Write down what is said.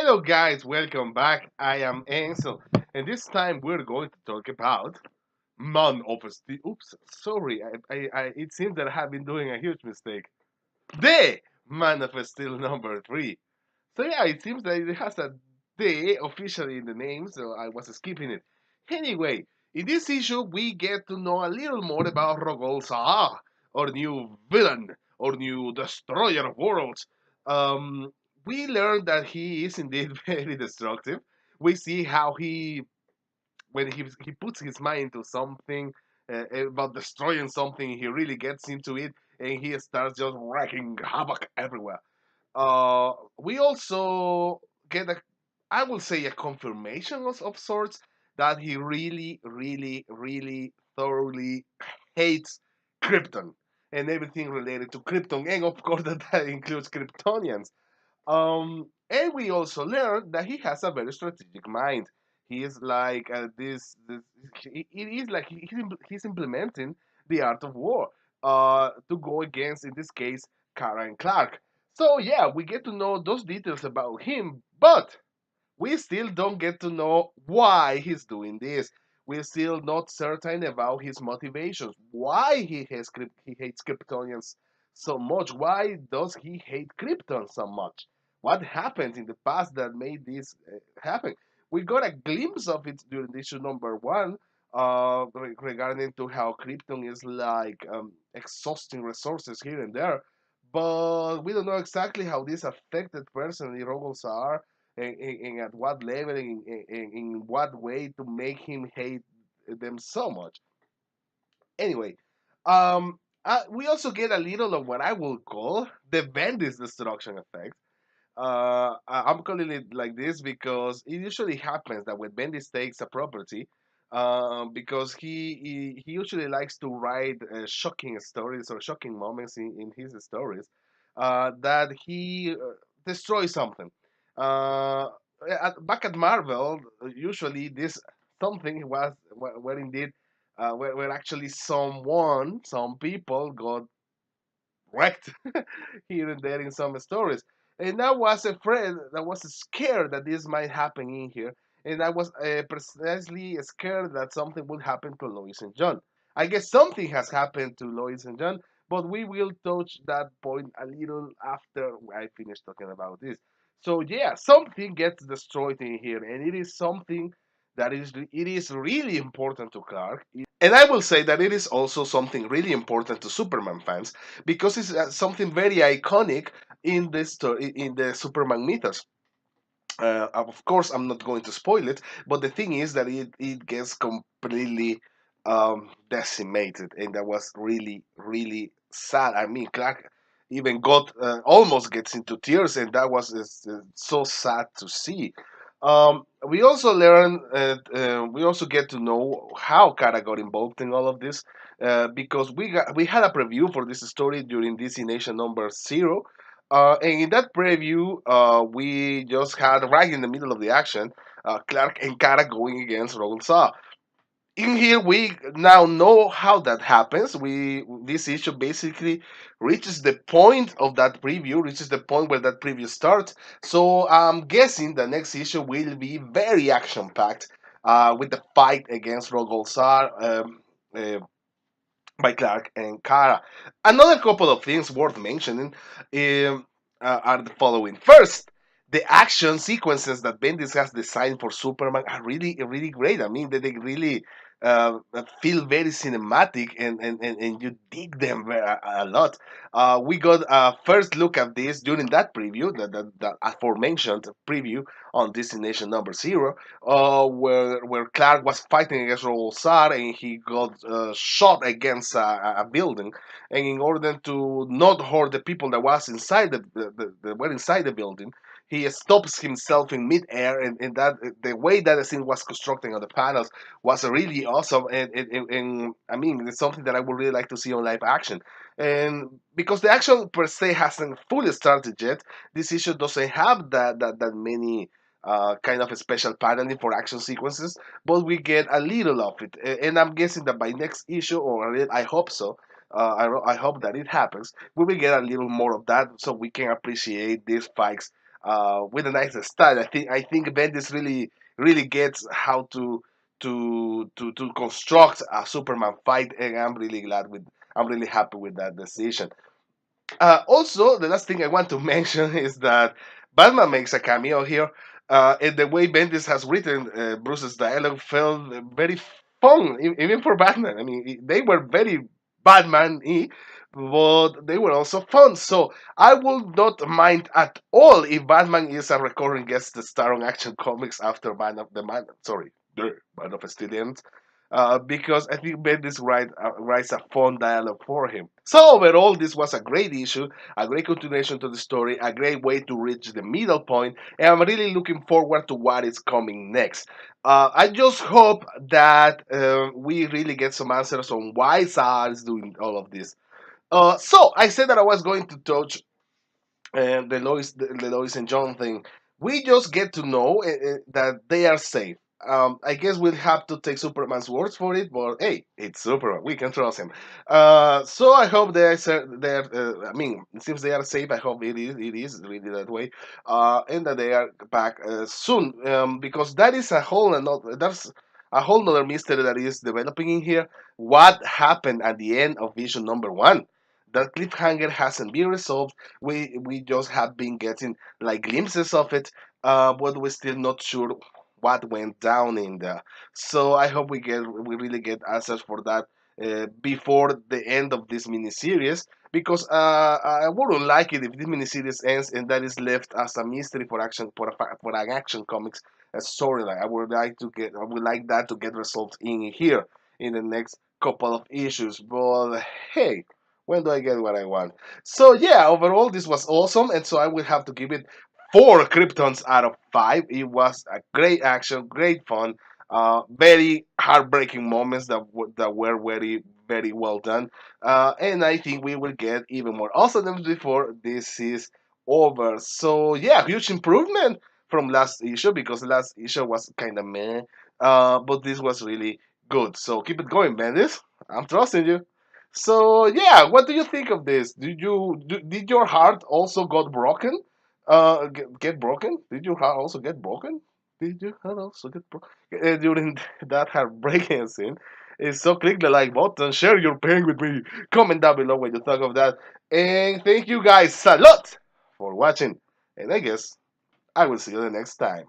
Hello guys, welcome back. I am Ansel, and this time we're going to talk about Man of Steel. Oops, sorry. It seems that I have been doing a huge mistake. The Man of Steel number three. So yeah, it seems that it has a D officially in the name, so I was skipping it. Anyway, in this issue we get to know a little more about Ruggles, our new villain, our new destroyer of worlds. Um, we learn that he is indeed very destructive. We see how when he puts his mind into something about destroying something, he really gets into it, and he starts just wreaking havoc everywhere. We also get I will say, a confirmation of sorts that he really, really, really thoroughly hates Krypton and everything related to Krypton, and of course that includes Kryptonians. And we also learn that he has a very strategic mind. He is like it is like he's implementing the art of war to go against, in this case, Kara and Clark. So yeah, we get to know those details about him, but we still don't get to know why he's doing this. We're still not certain about his motivations. Why he hates Kryptonians so much? Why does he hate Krypton so much? What happened in the past that made this happen? We got a glimpse of it during issue number one, regarding to how Krypton is like exhausting resources here and there, but we don't know exactly how this affected personally Ruggles are, and at what level, and in what way to make him hate them so much. Anyway, we also get a little of what I will call the Bendis destruction effect. I'm calling it like this because it usually happens that when Bendis takes a property, because he usually likes to write shocking stories or shocking moments in his stories, that he destroys something. Uh, Back at Marvel, usually this something was where indeed where actually some people got wrecked here and there in some stories. And I was afraid, I was scared that this might happen in here. And I was precisely scared that something would happen to Lois and John. I guess something has happened to Lois and John, but we will touch that point a little after I finish talking about this. So yeah, something gets destroyed in here, and it is something that is really important to Clark. And I will say that it is also something really important to Superman fans because it's something very iconic in the story, in the Superman mythos. Of course, I'm not going to spoil it, but the thing is that it gets completely decimated, and that was really, really sad. I mean, Clark even got almost gets into tears, and that was so sad to see. We also learn, we also get to know how Kara got involved in all of this, because we had a preview for this story during DC Nation number zero, and in that preview, we just had right in the middle of the action, Clark and Kara going against Ruggles. In here, we now know how that happens. This issue basically reaches the point of that preview, reaches the point where that preview starts. So I'm guessing the next issue will be very action packed, with the fight against Ruggles uh, by Clark and Kara. Another couple of things worth mentioning are the following. First, the action sequences that Bendis has designed for Superman are really, really great. I mean, they really feel very cinematic, and you dig them a lot. We got a first look at this during that preview, the aforementioned preview on Destination Number Zero, where Clark was fighting against Rolsar, and he got shot against a building, and in order to not hurt the people that was inside the were inside the building, he stops himself in midair, and that the way that the scene was constructed on the panels was really awesome, and I mean, it's something that I would really like to see on live action. And because the action per se hasn't fully started yet, this issue doesn't have that many kind of a special paneling for action sequences, but we get a little of it. And I'm guessing that by next issue, I hope so. I hope that it happens. We will get a little more of that, so we can appreciate these fights with a nice style. I think Bendis really gets how to construct a Superman fight, and I'm really happy with that decision. Also, the last thing I want to mention is that Batman makes a cameo here, and the way Bendis has written Bruce's dialogue felt very fun, even for Batman. I mean, they were very Batman-y, but they were also fun. So I would not mind at all if Batman is a recurring guest star on Action Comics after Man of the Man. Sorry, the Man of Steel ends, because I think Bendis writes a fun dialogue for him. So overall, this was a great issue, a great continuation to the story, a great way to reach the middle point, and I'm really looking forward to what is coming next. I just hope that we really get some answers on why Saar is doing all of this. So I said that I was going to touch the Lois and John thing. We just get to know that they are safe. I guess we'll have to take Superman's words for it, but hey, it's Superman. We can trust him. So I hope I mean, since they are safe, I hope it is really that way, and that they are back soon. Because that is a whole another that's a whole other mystery that is developing in here. What happened at the end of Vision number 1? That cliffhanger hasn't been resolved. We just have been getting like glimpses of it, but we're still not sure what went down in there. So I hope we really get answers for that before the end of this miniseries, because I wouldn't like it if this miniseries ends and that is left as a mystery for an action comics storyline. I would like that to get resolved in here in the next couple of issues. But hey, when do I get what I want? So yeah, overall this was awesome, and so I will have to give it 4 Kryptons out of 5. It was a great action, great fun, very heartbreaking moments that were very well done, and I think we will get even more awesomeness before this is over. So yeah, huge improvement from last issue, because last issue was kind of meh, but this was really good. So keep it going, Bendis. I'm trusting you. So yeah, what do you think of this? Did your heart also got broken? Get broken? Did your heart also get broken? Did your heart also get broken during that heartbreaking scene? So click the like button, share your pain with me, comment down below what you thought of that, and thank you guys a lot for watching. And I guess I will see you the next time.